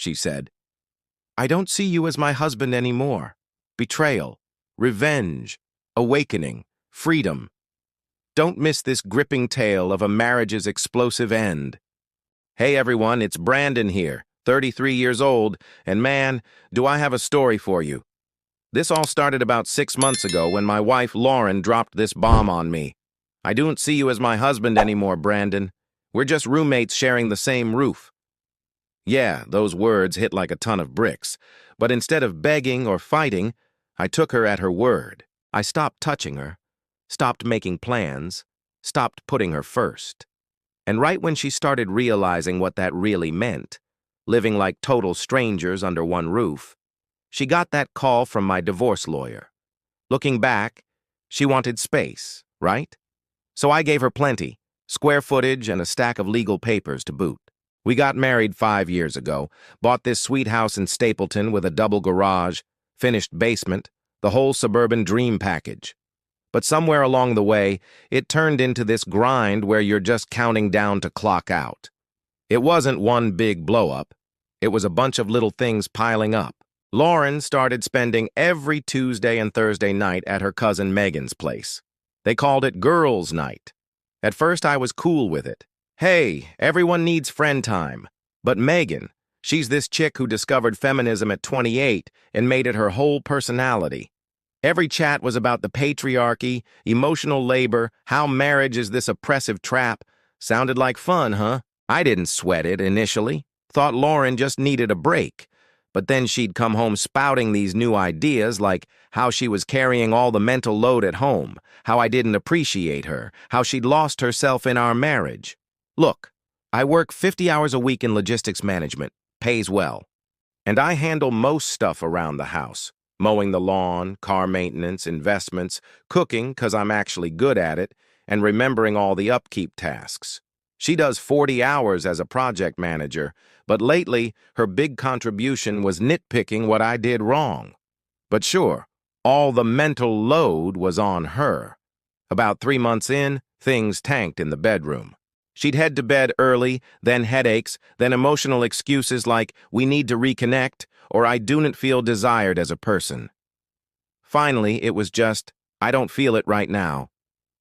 she said. "I don't see you as my husband anymore. Betrayal, revenge, awakening, freedom. Don't miss this gripping tale of a marriage's explosive end." Hey everyone, it's Brandon here, 33 years old, and man, do I have a story for you. This all started about 6 months ago when my wife Lauren dropped this bomb on me. "I don't see you as my husband anymore, Brandon. We're just roommates sharing the same roof." Yeah, those words hit like a ton of bricks, but instead of begging or fighting, I took her at her word. I stopped touching her, stopped making plans, stopped putting her first. And right when she started realizing what that really meant, living like total strangers under one roof, she got that call from my divorce lawyer. Looking back, she wanted space, right? So I gave her plenty, square footage and a stack of legal papers to boot. We got married 5 years ago, bought this sweet house in Stapleton with a double garage, finished basement, the whole suburban dream package. But somewhere along the way, it turned into this grind where you're just counting down to clock out. It wasn't one big blow-up. It was a bunch of little things piling up. Lauren started spending every Tuesday and Thursday night at her cousin Megan's place. They called it Girls' Night. At first, I was cool with it. Hey, everyone needs friend time. But Megan, she's this chick who discovered feminism at 28 and made it her whole personality. Every chat was about the patriarchy, emotional labor, how marriage is this oppressive trap. Sounded like fun, huh? I didn't sweat it initially. Thought Lauren just needed a break. But then she'd come home spouting these new ideas like how she was carrying all the mental load at home, how I didn't appreciate her, how she'd lost herself in our marriage. Look, I work 50 hours a week in logistics management, pays well. And I handle most stuff around the house. Mowing the lawn, car maintenance, investments, cooking because I'm actually good at it, and remembering all the upkeep tasks. She does 40 hours as a project manager, but lately her big contribution was nitpicking what I did wrong. But sure, all the mental load was on her. About 3 months in, things tanked in the bedroom. She'd head to bed early, then headaches, then emotional excuses like, "We need to reconnect," or "I don't feel desired as a person." Finally, it was just, "I don't feel it right now."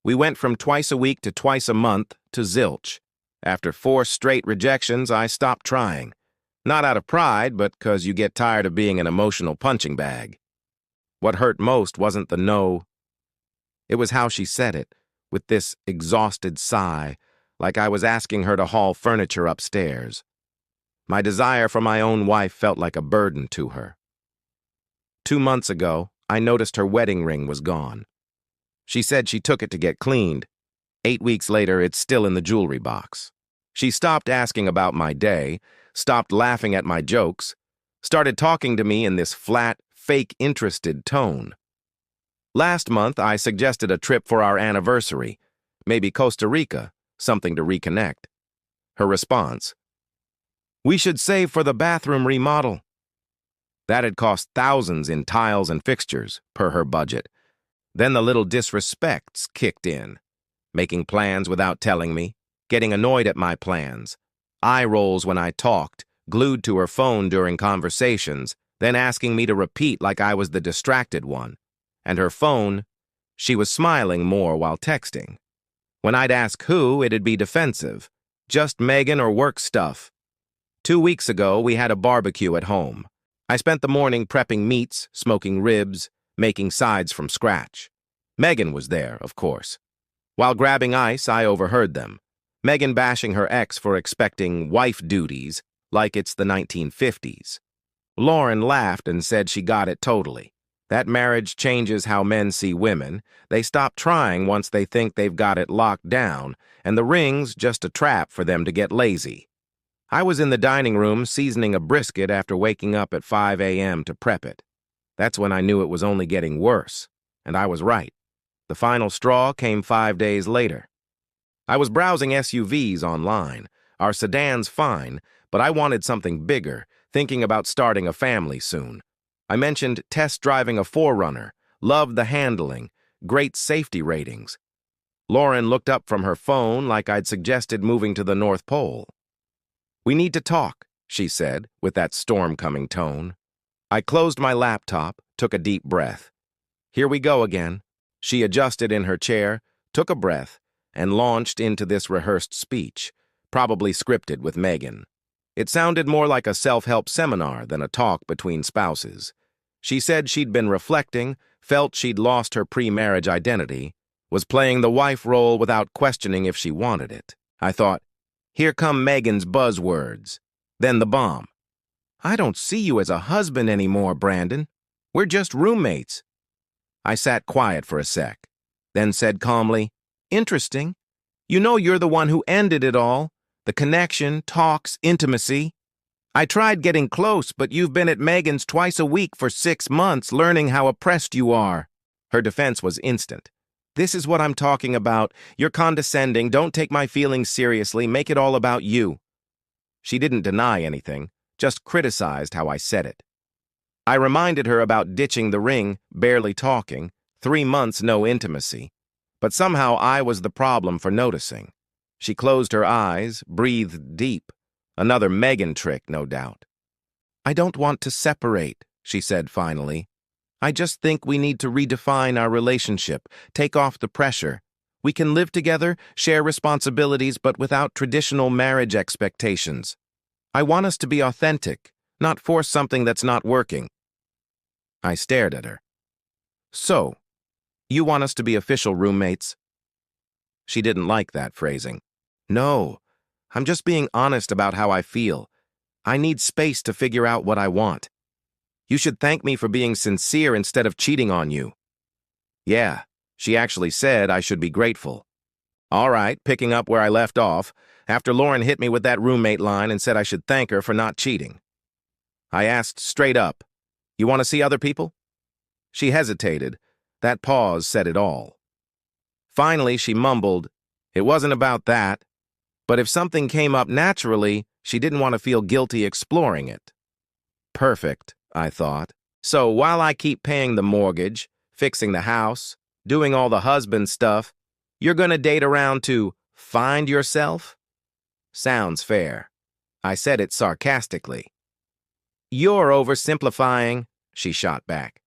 We went from twice a week to twice a month to zilch. After 4 straight rejections, I stopped trying. Not out of pride, but 'cause you get tired of being an emotional punching bag. What hurt most wasn't the no. It was how she said it, with this exhausted sigh, like I was asking her to haul furniture upstairs. My desire for my own wife felt like a burden to her. 2 months ago, I noticed her wedding ring was gone. She said she took it to get cleaned. 8 weeks later, it's still in the jewelry box. She stopped asking about my day, stopped laughing at my jokes, started talking to me in this flat, fake interested tone. Last month, I suggested a trip for our anniversary, maybe Costa Rica, something to reconnect. Her response: "We should save for the bathroom remodel." That had cost thousands in tiles and fixtures, per her budget. Then the little disrespects kicked in. Making plans without telling me, getting annoyed at my plans, eye rolls when I talked, glued to her phone during conversations, then asking me to repeat like I was the distracted one. And her phone, she was smiling more while texting. When I'd ask who, it'd be defensive. Just Megan or work stuff. 2 weeks ago, we had a barbecue at home. I spent the morning prepping meats, smoking ribs, making sides from scratch. Megan was there, of course. While grabbing ice, I overheard them. Megan bashing her ex for expecting wife duties like it's the 1950s. Lauren laughed and said she got it totally. That marriage changes how men see women. They stop trying once they think they've got it locked down, and the ring's just a trap for them to get lazy. I was in the dining room seasoning a brisket after waking up at 5 a.m. to prep it. That's when I knew it was only getting worse, and I was right. The final straw came 5 days later. I was browsing SUVs online. Our sedan's fine, but I wanted something bigger, thinking about starting a family soon. I mentioned test driving a 4Runner, loved the handling, great safety ratings. Lauren looked up from her phone like I'd suggested moving to the North Pole. "We need to talk. she said, with that storm-coming tone. I closed my laptop, took a deep breath. Here we go again. She adjusted in her chair, took a breath, and launched into this rehearsed speech, probably scripted with Megan. It sounded more like a self-help seminar than a talk between spouses. She said she'd been reflecting, felt she'd lost her pre-marriage identity, was playing the wife role without questioning if she wanted it. I thought, here come Megan's buzzwords. Then the bomb. I don't see you as a husband anymore, Brandon. We're just roommates. I sat quiet for a sec, then said calmly, interesting. You know you're the one who ended it all. The connection, talks, intimacy. I tried getting close, but you've been at Megan's twice a week for 6 months learning how oppressed you are. Her defense was instant. This is what I'm talking about. You're condescending. Don't take my feelings seriously. Make it all about you. She didn't deny anything, just criticized how I said it. I reminded her about ditching the ring, barely talking, 3 months no intimacy. But somehow I was the problem for noticing. She closed her eyes, breathed deep. Another Megan trick, no doubt. I don't want to separate, she said finally. I just think we need to redefine our relationship, take off the pressure. We can live together, share responsibilities, but without traditional marriage expectations. I want us to be authentic, not force something that's not working. I stared at her. So, you want us to be official roommates? She didn't like that phrasing. No, I'm just being honest about how I feel. I need space to figure out what I want. You should thank me for being sincere instead of cheating on you. Yeah, she actually said I should be grateful. All right, picking up where I left off, after Lauren hit me with that roommate line and said I should thank her for not cheating. I asked straight up, you want to see other people? She hesitated. That pause said it all. Finally, she mumbled, it wasn't about that. But if something came up naturally, she didn't want to feel guilty exploring it. Perfect, I thought. So while I keep paying the mortgage, fixing the house, doing all the husband stuff, you're gonna date around to find yourself? Sounds fair. I said it sarcastically. You're oversimplifying, she shot back.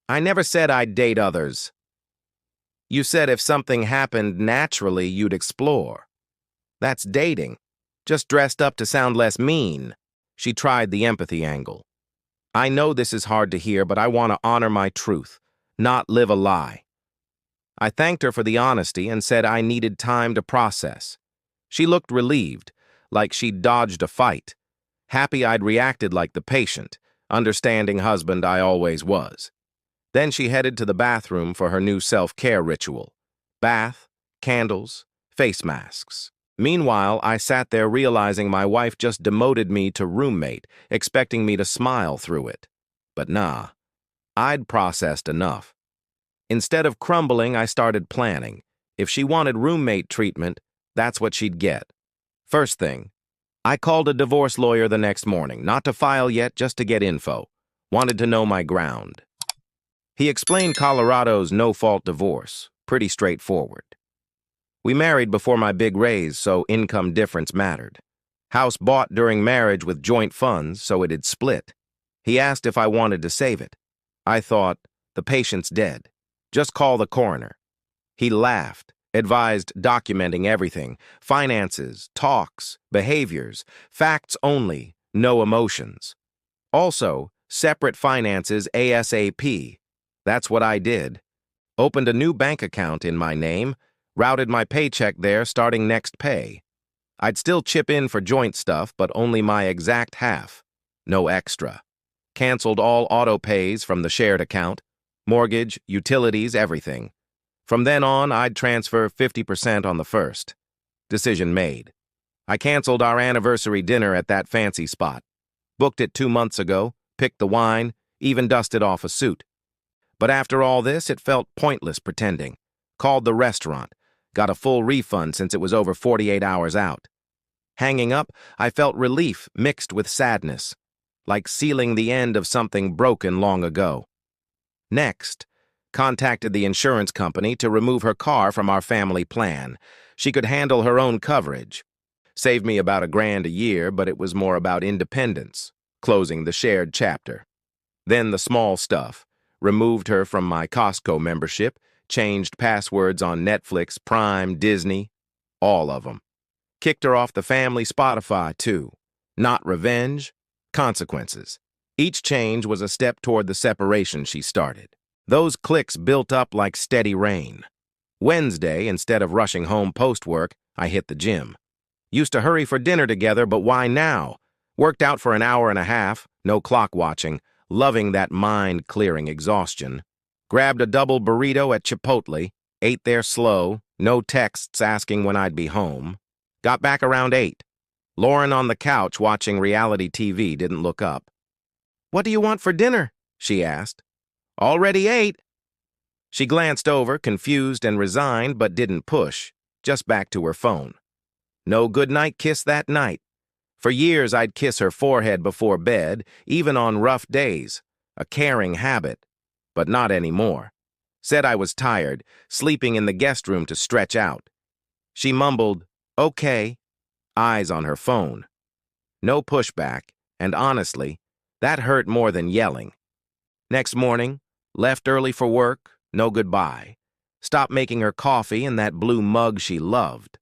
I never said I'd date others. You said if something happened naturally, you'd explore. That's dating, just dressed up to sound less mean. She tried the empathy angle. I know this is hard to hear, but I want to honor my truth, not live a lie. I thanked her for the honesty and said I needed time to process. She looked relieved, like she'd dodged a fight, happy I'd reacted like the patient, understanding husband I always was. Then she headed to the bathroom for her new self-care ritual. Bath, candles, face masks. Meanwhile, I sat there realizing my wife just demoted me to roommate, expecting me to smile through it. But nah, I'd processed enough. Instead of crumbling, I started planning. If she wanted roommate treatment, that's what she'd get. First thing, I called a divorce lawyer the next morning, not to file yet, just to get info. Wanted to know my ground. He explained Colorado's no-fault divorce, pretty straightforward. We married before my big raise, so income difference mattered. House bought during marriage with joint funds, so it'd split. He asked if I wanted to save it. I thought, the patient's dead. Just call the coroner. He laughed, advised documenting everything, finances, talks, behaviors, facts only, no emotions. Also, separate finances ASAP. That's what I did. Opened a new bank account in my name, routed my paycheck there starting next pay. I'd still chip in for joint stuff, but only my exact half. No extra. Canceled all auto pays from the shared account. Mortgage, utilities, everything. From then on, I'd transfer 50% on the first. Decision made. I canceled our anniversary dinner at that fancy spot. Booked it 2 months ago, picked the wine, even dusted off a suit. But after all this, it felt pointless pretending. Called the restaurant. Got a full refund since it was over 48 hours out. Hanging up, I felt relief mixed with sadness, like sealing the end of something broken long ago. Next, contacted the insurance company to remove her car from our family plan. She could handle her own coverage. Saved me about $1,000 a year, but it was more about independence, closing the shared chapter. Then the small stuff. Removed her from my Costco membership, changed passwords on Netflix, Prime, Disney, all of them. Kicked her off the family Spotify, too. Not revenge, consequences. Each change was a step toward the separation she started. Those clicks built up like steady rain. Wednesday, instead of rushing home post-work, I hit the gym. Used to hurry for dinner together, but why now? Worked out for an hour and a half, no clock watching, loving that mind-clearing exhaustion. Grabbed a double burrito at Chipotle, ate there slow, no texts asking when I'd be home. Got back around 8. Lauren on the couch watching reality TV didn't look up. "What do you want for dinner?" she asked. "Already ate." She glanced over, confused and resigned, but didn't push, just back to her phone. No goodnight kiss that night. For years I'd kiss her forehead before bed, even on rough days, a caring habit, but not anymore. Said I was tired, sleeping in the guest room to stretch out. She mumbled, "Okay," eyes on her phone. No pushback, and honestly, that hurt more than yelling. Next morning, left early for work, no goodbye. Stopped making her coffee in that blue mug she loved.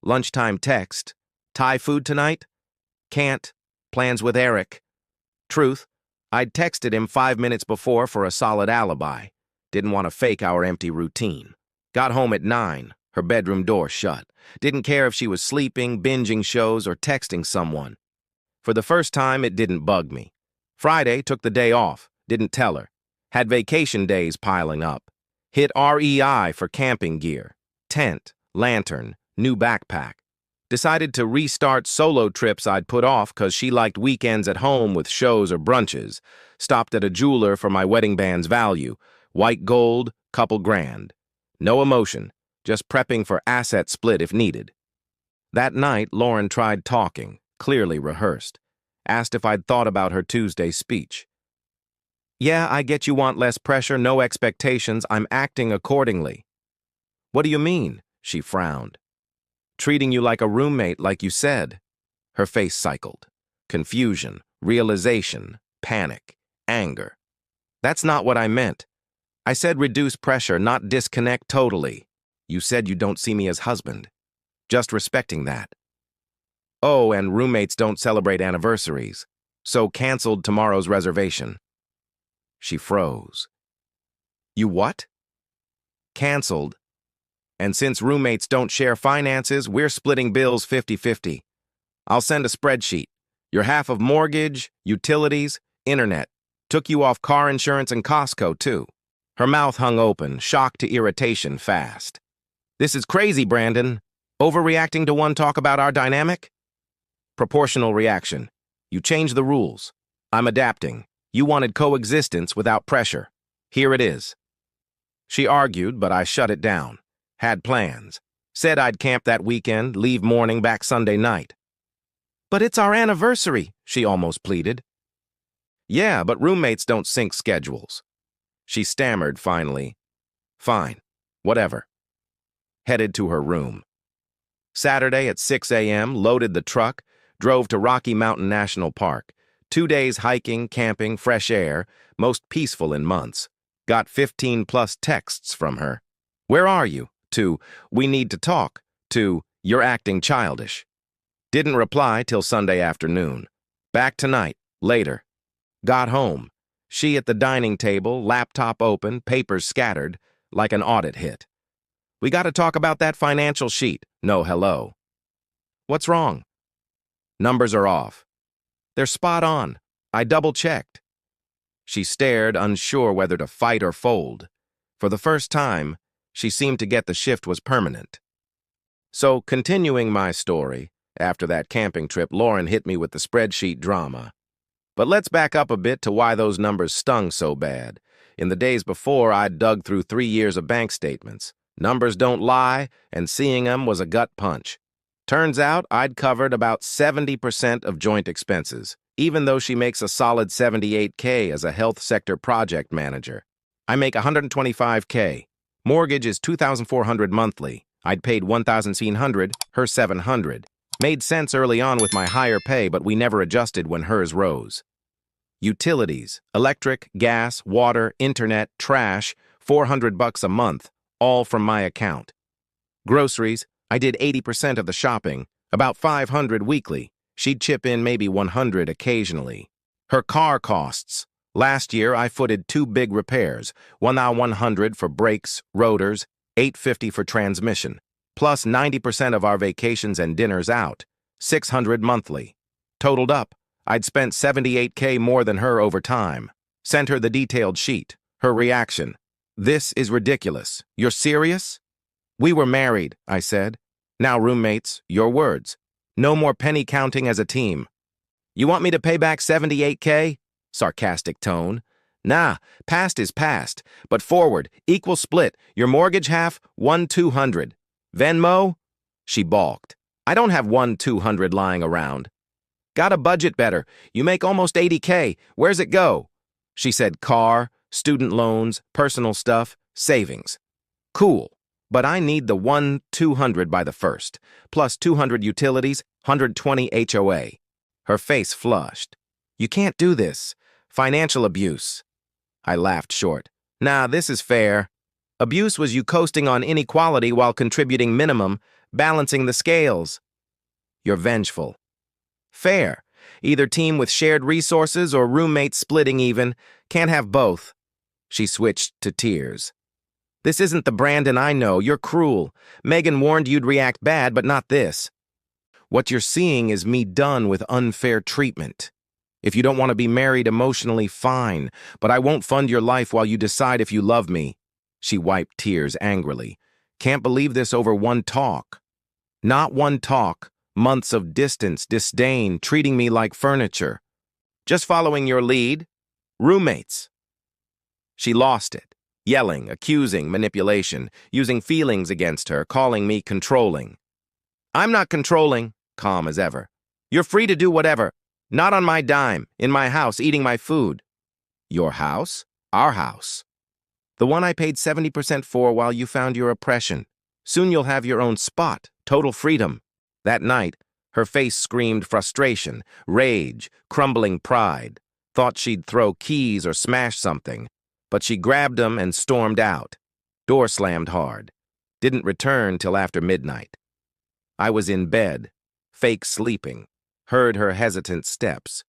Lunchtime text, "Thai food tonight?" "Can't. Plans with Eric." Truth, I'd texted him 5 minutes before for a solid alibi. Didn't want to fake our empty routine. Got home at 9, her bedroom door shut. Didn't care if she was sleeping, binging shows, or texting someone. For the first time, it didn't bug me. Friday, took the day off. Didn't tell her. Had vacation days piling up. Hit REI for camping gear. Tent, lantern, new backpack. Decided to restart solo trips I'd put off because she liked weekends at home with shows or brunches. Stopped at a jeweler for my wedding band's value. White gold, couple grand. No emotion, just prepping for asset split if needed. That night, Lauren tried talking, clearly rehearsed. Asked if I'd thought about her Tuesday speech. "Yeah, I get you want less pressure, no expectations. I'm acting accordingly." "What do you mean?" She frowned. "Treating you like a roommate, like you said." Her face cycled. Confusion, realization, panic, anger. "That's not what I meant. I said reduce pressure, not disconnect totally. You said you don't see me as husband. Just respecting that." "Oh, and roommates don't celebrate anniversaries. So canceled tomorrow's reservation." She froze. "You what?" "Canceled. And since roommates don't share finances, we're splitting bills 50-50. I'll send a spreadsheet. Your half of mortgage, utilities, internet. Took you off car insurance and Costco, too." Her mouth hung open, shock to irritation fast. "This is crazy, Brandon. Overreacting to one talk about our dynamic?" Proportional reaction. You changed the rules. I'm adapting. You wanted coexistence without pressure. Here it is. She argued, but I shut it down. Had plans. Said I'd camp that weekend, leave morning, back Sunday night. "But it's our anniversary," she almost pleaded. "Yeah, but roommates don't sync schedules." She stammered finally. "Fine. Whatever." Headed to her room. Saturday at 6 a.m., loaded the truck, drove to Rocky Mountain National Park. 2 days hiking, camping, fresh air, most peaceful in months. Got 15+ texts from her. "Where are you?" to "We need to talk," to "You're acting childish." Didn't reply till Sunday afternoon. "Back tonight, later." Got home. She at the dining table, laptop open, papers scattered, like an audit hit. "We got to talk about that financial sheet." No hello. "What's wrong?" "Numbers are off." "They're spot on. I double-checked." She stared, unsure whether to fight or fold. For the first time, she seemed to get the shift was permanent. So, continuing my story, after that camping trip, Lauren hit me with the spreadsheet drama. But let's back up a bit to why those numbers stung so bad. In the days before, I'd dug through 3 years of bank statements. Numbers don't lie, and seeing them was a gut punch. Turns out I'd covered about 70% of joint expenses, even though she makes a solid $78K as a health sector project manager. I make $125K. Mortgage is $2,400 monthly. I'd paid $1,700, her $700. Made sense early on with my higher pay, but we never adjusted when hers rose. Utilities, electric, gas, water, internet, trash, $400 a month, all from my account. Groceries, I did 80% of the shopping, about 500 weekly. She'd chip in maybe 100 occasionally. Her car costs. Last year, I footed 2 big repairs, $1,100 for brakes, rotors, $850 for transmission, plus 90% of our vacations and dinners out, $600 monthly. Totaled up, I'd spent $78K more than her over time. Sent her the detailed sheet. Her reaction: "This is ridiculous. You're serious?" "We were married," I said. "Now roommates, your words. No more penny counting as a team." "You want me to pay back $78K? Sarcastic tone. "Nah, past is past, but forward, equal split, your mortgage half, 1-200. Venmo?" She balked. "I don't have 1-200 lying around." "Got a budget better. You make almost 80K. Where's it go?" She said car, student loans, personal stuff, savings. Cool, but I need the 1-200 by the first, plus 200 utilities, 120 HOA. Her face flushed. "You can't do this. Financial abuse." I laughed short. "Nah, this is fair. Abuse was you coasting on inequality while contributing minimum, balancing the scales." "You're vengeful." "Fair. Either team with shared resources or roommates splitting even. Can't have both." She switched to tears. "This isn't the Brandon I know. You're cruel. Megan warned you'd react bad, but not this." "What you're seeing is me done with unfair treatment. If you don't want to be married emotionally, fine, but I won't fund your life while you decide if you love me." She wiped tears angrily. "Can't believe this over one talk." "Not one talk. Months of distance, disdain, treating me like furniture. Just following your lead. Roommates." She lost it, yelling, accusing, manipulation, using feelings against her, calling me controlling. "I'm not controlling," calm as ever. "You're free to do whatever. Not on my dime, in my house, eating my food." "Your house? Our house. The one I paid 70% for while you found your oppression. Soon you'll have your own spot, total freedom." That night, her face screamed frustration, rage, crumbling pride. Thought she'd throw keys or smash something, but she grabbed them and stormed out. Door slammed hard. Didn't return till after midnight. I was in bed, fake sleeping, heard her hesitant steps.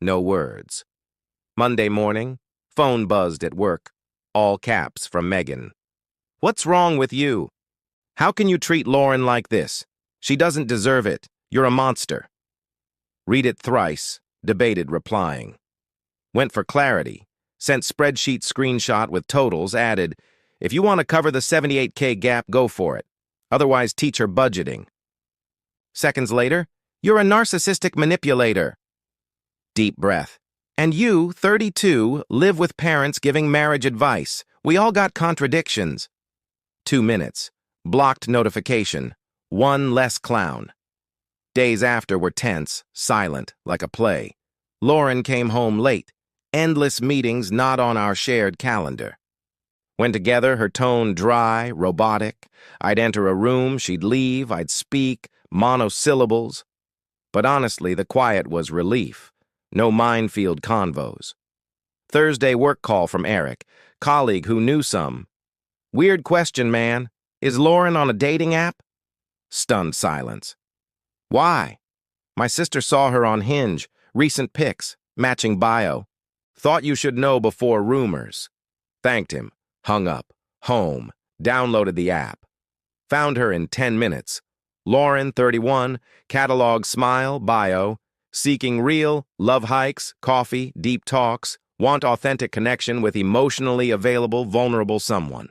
No words. Monday morning, phone buzzed at work, all caps from Megan. "What's wrong with you? How can you treat Lauren like this? She doesn't deserve it. You're a monster." Read it thrice, debated replying. Went for clarity, sent spreadsheet screenshot with totals, added, "If you want to cover the 78K gap, go for it. Otherwise, teach her budgeting." Seconds later, "You're a narcissistic manipulator." Deep breath. "And you, 32, live with parents giving marriage advice. We all got contradictions." 2 minutes. Blocked notification. One less clown. Days after were tense, silent, like a play. Lauren came home late. Endless meetings not on our shared calendar. When together, her tone dry, robotic. I'd enter a room, she'd leave, I'd speak, monosyllables. But honestly, the quiet was relief. No minefield convos. Thursday work call from Eric, colleague who knew some. "Weird question, man. Is Lauren on a dating app?" Stunned silence. "Why?" "My sister saw her on Hinge. Recent pics, matching bio. Thought you should know before rumors." Thanked him. Hung up. Home. Downloaded the app. Found her in 10 minutes. Lauren, 31, catalog smile, bio. Seeking real, love hikes, coffee, deep talks. Want authentic connection with emotionally available, vulnerable someone.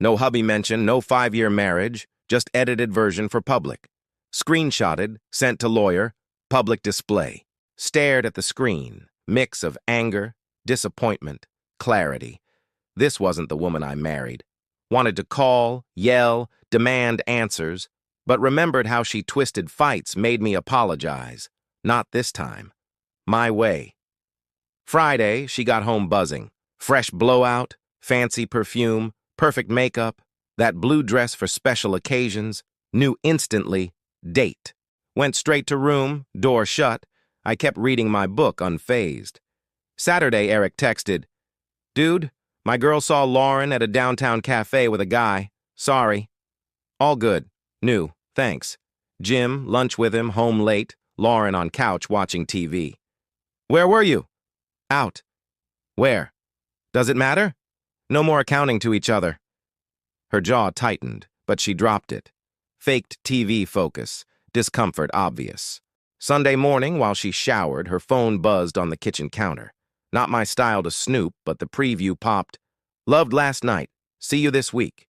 No hubby mention, no 5-year marriage. Just edited version for public. Screenshotted, sent to lawyer, public display. Stared at the screen, mix of anger, disappointment, clarity. This wasn't the woman I married. Wanted to call, yell, demand answers, but remembered how she twisted fights made me apologize. Not this time. My way. Friday, she got home buzzing. Fresh blowout, fancy perfume, perfect makeup, that blue dress for special occasions, knew instantly, date. Went straight to room, door shut. I kept reading my book unfazed. Saturday, Eric texted, "Dude, my girl saw Lauren at a downtown cafe with a guy. Sorry." All good. New. Thanks. Jim, lunch with him, home late. Lauren on couch watching TV. "Where were you?" "Out." "Where?" "Does it matter?" "No more accounting to each other." Her jaw tightened, but she dropped it. Faked TV focus. Discomfort obvious. Sunday morning, while she showered, her phone buzzed on the kitchen counter. Not my style to snoop, but the preview popped. "Loved last night. See you this week."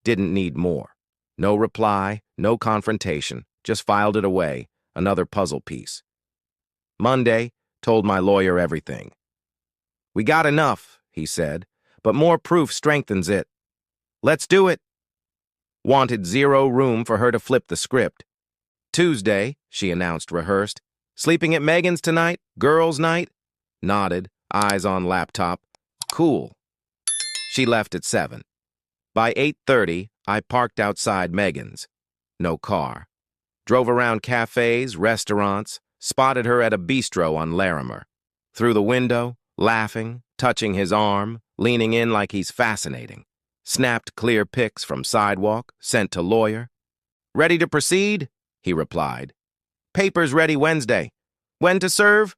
Didn't need more. No reply, no confrontation. Just filed it away. Another puzzle piece. Monday, told my lawyer everything. "We got enough," he said, "but more proof strengthens it. Let's do it." Wanted zero room for her to flip the script. "Tuesday," she announced rehearsed. "Sleeping at Megan's tonight? Girls' night?" Nodded, eyes on laptop. "Cool." She left at 7. By 8:30, I parked outside Megan's. No car. Drove around cafes, restaurants, spotted her at a bistro on Larimer. Through the window, laughing, touching his arm, leaning in like he's fascinating. Snapped clear pics from sidewalk, sent to lawyer. "Ready to proceed?" he replied. "Papers ready Wednesday. When to serve?"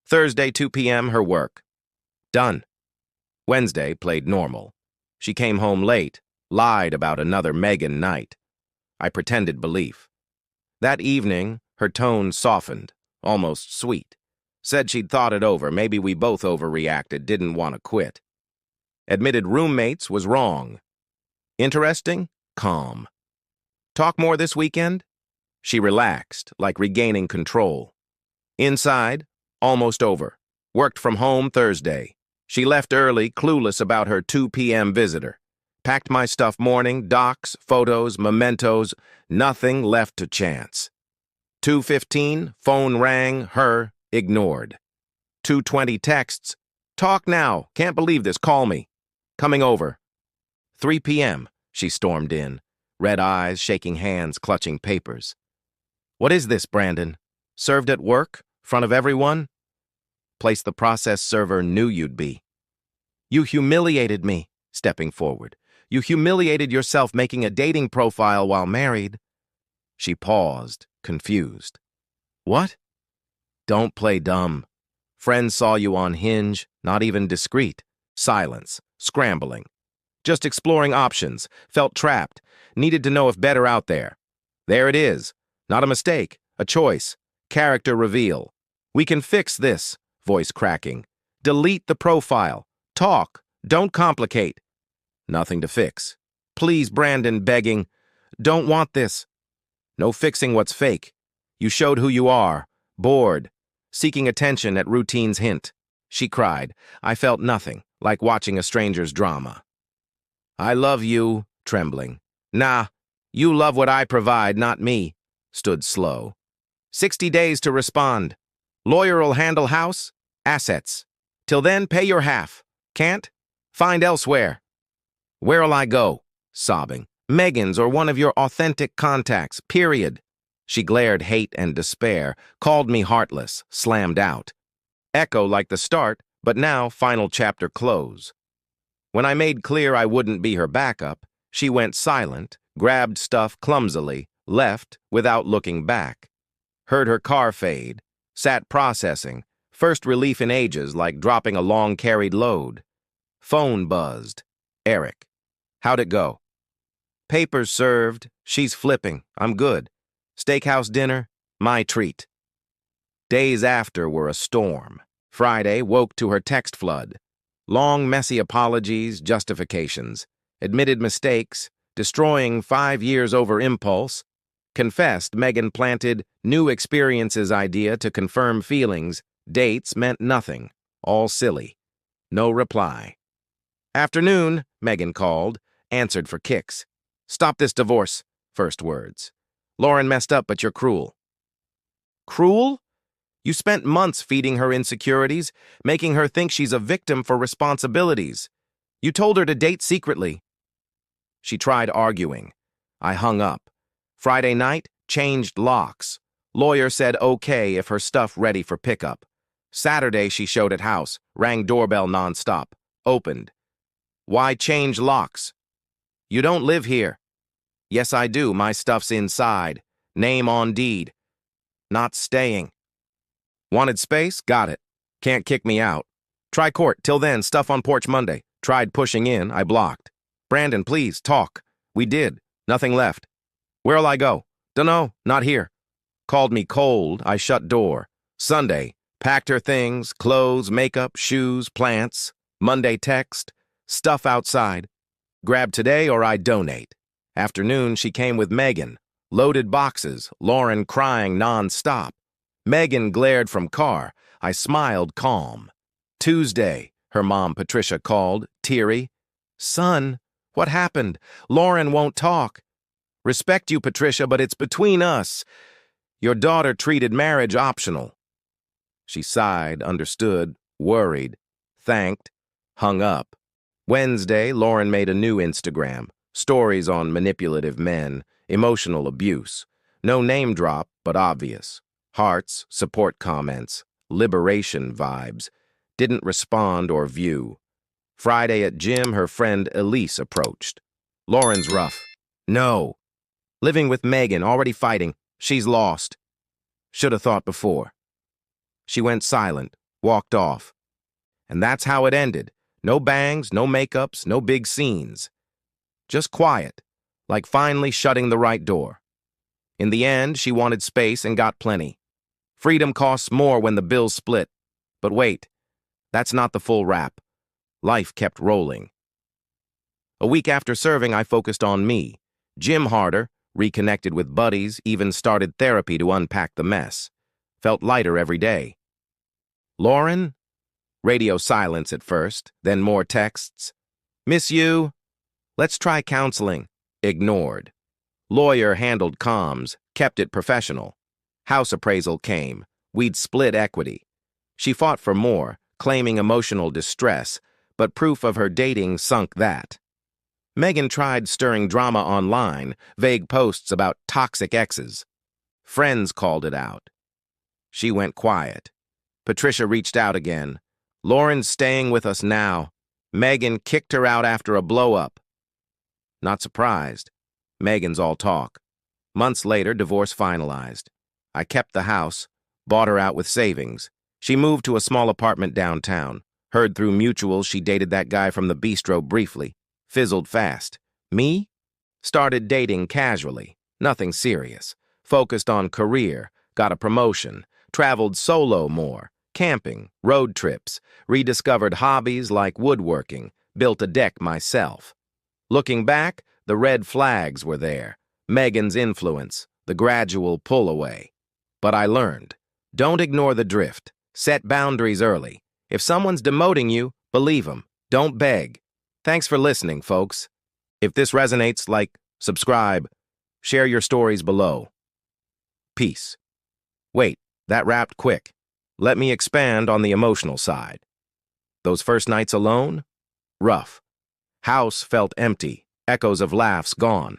"Thursday, 2 p.m., her work." Done. Wednesday played normal. She came home late, lied about another Megan night. I pretended belief. That evening, her tone softened, almost sweet. Said she'd thought it over, maybe we both overreacted, didn't want to quit. Admitted roommates was wrong. Interesting, calm. "Talk more this weekend?" She relaxed, like regaining control. Inside, almost over. Worked from home Thursday. She left early, clueless about her 2 p.m. visitor. Packed my stuff morning, docs, photos, mementos, nothing left to chance. 2:15, phone rang, her, ignored. 2:20 texts, "Talk now, can't believe this, call me." "Coming over." 3 p.m., she stormed in, red eyes, shaking hands, clutching papers. "What is this, Brandon? Served at work? Front of everyone?" "Place the process server knew you'd be." "You humiliated me," stepping forward. "You humiliated yourself making a dating profile while married." She paused, confused. "What?" "Don't play dumb. Friends saw you on Hinge, not even discreet. Silence, scrambling. Just exploring options, felt trapped, needed to know if better out there. There it is. Not a mistake, a choice. Character reveal. We can fix this," voice cracking. "Delete the profile. Talk. Don't complicate." Nothing to fix. "Please, Brandon," begging. "Don't want this." "No fixing what's fake. You showed who you are. Bored. Seeking attention at routine's hint." She cried. I felt nothing, like watching a stranger's drama. "I love you," trembling. "Nah, you love what I provide, not me." Stood slow. 60 days to respond. Lawyer'll handle house, assets. Till then, pay your half. Can't? Find elsewhere. "Where'll I go?" Sobbing. "Megan's or one of your authentic contacts, period." She glared hate and despair, called me heartless, slammed out. Echo like the start, but now final chapter close. When I made clear I wouldn't be her backup, she went silent, grabbed stuff clumsily, left without looking back. Heard her car fade, sat processing, first relief in ages like dropping a long-carried load. Phone buzzed. Eric. "How'd it go?" "Papers served. She's flipping. I'm good. Steakhouse dinner, my treat." Days after were a storm. Friday woke to her text flood. Long, messy apologies, justifications. Admitted mistakes, destroying 5 years over impulse. Confessed Megan planted new experiences idea to confirm feelings. Dates meant nothing. All silly. No reply. "Afternoon," Megan called, answered for kicks. "Stop this divorce," first words. "Lauren messed up, but you're cruel." Cruel? You spent months feeding her insecurities, making her think she's a victim for responsibilities. You told her to date secretly. She tried arguing. I hung up. Friday night, changed locks. Lawyer said okay if her stuff ready for pickup. Saturday she showed at house, rang doorbell nonstop. Opened. Why change locks? You don't live here. Yes, I do. My stuff's inside. Name on deed. Not staying. Wanted space? Got it. Can't kick me out. Try court. Till then, stuff on porch Monday. Tried pushing in. I blocked. Brandon, please, talk. We did. Nothing left. Where'll I go? Dunno. Not here. Called me cold. I shut door. Sunday. Packed her things, clothes, makeup, shoes, plants. Monday text. Stuff outside. Grab today or I donate. Afternoon, she came with Megan. Loaded boxes, Lauren crying non-stop. Megan glared from car. I smiled calm. Tuesday, her mom Patricia called, teary. Son, what happened? Lauren won't talk. Respect you, Patricia, but it's between us. Your daughter treated marriage optional. She sighed, understood, worried, thanked, hung up. Wednesday, Lauren made a new Instagram. Stories on manipulative men, emotional abuse. No name drop, but obvious. Hearts, support comments, liberation vibes. Didn't respond or view. Friday at gym, her friend Elise approached. Lauren's rough. No. Living with Megan, already fighting. She's lost. Should have thought before. She went silent, walked off. And that's how it ended. No bangs, no makeups, no big scenes. Just quiet, like finally shutting the right door. In the end, she wanted space and got plenty. Freedom costs more when the bills split. But wait, that's not the full wrap. Life kept rolling. A week after serving, I focused on me. Gym harder, reconnected with buddies, even started therapy to unpack the mess. Felt lighter every day. Lauren? Radio silence at first, then more texts. Miss you. Let's try counseling. Ignored. Lawyer handled comms, kept it professional. House appraisal came. We'd split equity. She fought for more, claiming emotional distress, but proof of her dating sunk that. Megan tried stirring drama online, vague posts about toxic exes. Friends called it out. She went quiet. Patricia reached out again. Lauren's staying with us now. Megan kicked her out after a blow-up. Not surprised. Megan's all talk. Months later, divorce finalized. I kept the house, bought her out with savings. She moved to a small apartment downtown. Heard through mutuals she dated that guy from the bistro briefly. Fizzled fast. Me? Started dating casually. Nothing serious. Focused on career. Got a promotion. Traveled solo more. Camping. Road trips. Rediscovered hobbies like woodworking. Built a deck myself. Looking back, the red flags were there. Megan's influence. The gradual pull away. But I learned. Don't ignore the drift. Set boundaries early. If someone's demoting you, believe them. Don't beg. Thanks for listening, folks. If this resonates, like, subscribe, share your stories below. Peace. Wait, that wrapped quick. Let me expand on the emotional side. Those first nights alone? Rough. House felt empty, echoes of laughs gone.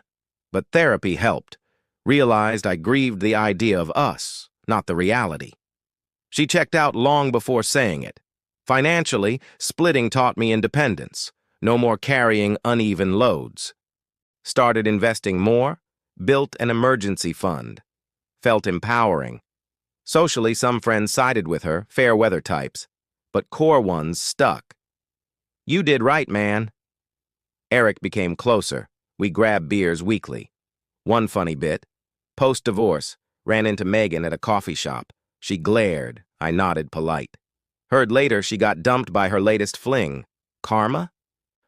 But therapy helped. Realized I grieved the idea of us, not the reality. She checked out long before saying it. Financially, splitting taught me independence. No more carrying uneven loads. Started investing more, built an emergency fund. Felt empowering. Socially, some friends sided with her, fair weather types, but core ones stuck. You did right, man. Eric became closer. We grabbed beers weekly. One funny bit. Post-divorce, ran into Megan at a coffee shop. She glared. I nodded polite. Heard later she got dumped by her latest fling. Karma?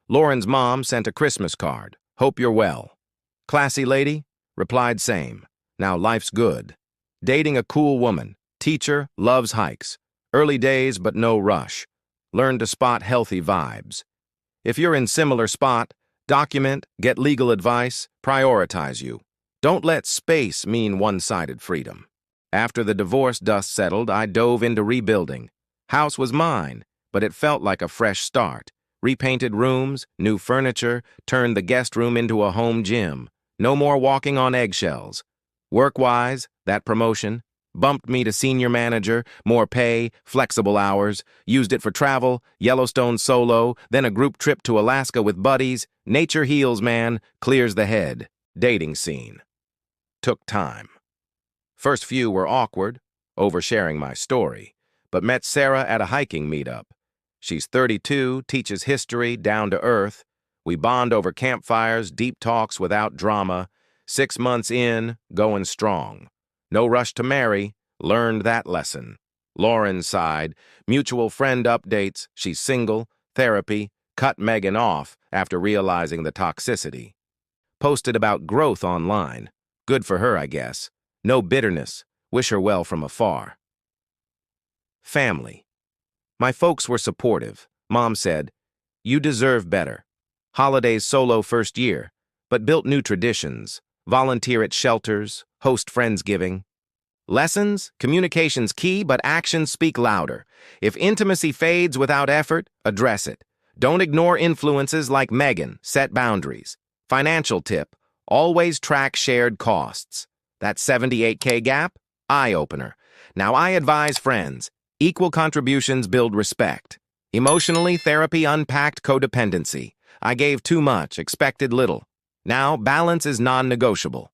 Lauren's mom sent a Christmas card. Hope you're well. Classy lady? Replied same. Now life's good. Dating a cool woman. Teacher, loves hikes. Early days but no rush. Learn to spot healthy vibes. If you're in similar spot, document, get legal advice, prioritize you. Don't let space mean one-sided freedom. After the divorce dust settled, I dove into rebuilding. House was mine, but it felt like a fresh start. Repainted rooms, new furniture, turned the guest room into a home gym. No more walking on eggshells. Work-wise, that promotion, Bumped me to senior manager, more pay, flexible hours, used it for travel, Yellowstone solo, then a group trip to Alaska with buddies. Nature heals, man, clears the head. Dating scene. Took time. First few were awkward, oversharing my story, but met Sarah at a hiking meetup. She's 32, teaches history, down to earth. We bond over campfires, deep talks without drama. 6 months in, going strong. No rush to marry, learned that lesson. Lauren sighed, mutual friend updates, she's single, therapy, cut Megan off after realizing the toxicity. Posted about growth online. Good for her, I guess. No bitterness, wish her well from afar. Family. My folks were supportive. Mom said, "You deserve better." Holidays solo first year, but built new traditions. Volunteer at shelters, host Friendsgiving. Lessons? Communication's key, but actions speak louder. If intimacy fades without effort, address it. Don't ignore influences like Megan, set boundaries. Financial tip, always track shared costs. That 78K gap? Eye-opener. Now I advise friends, equal contributions build respect. Emotionally, therapy unpacked codependency. I gave too much, expected little. Now balance is non-negotiable.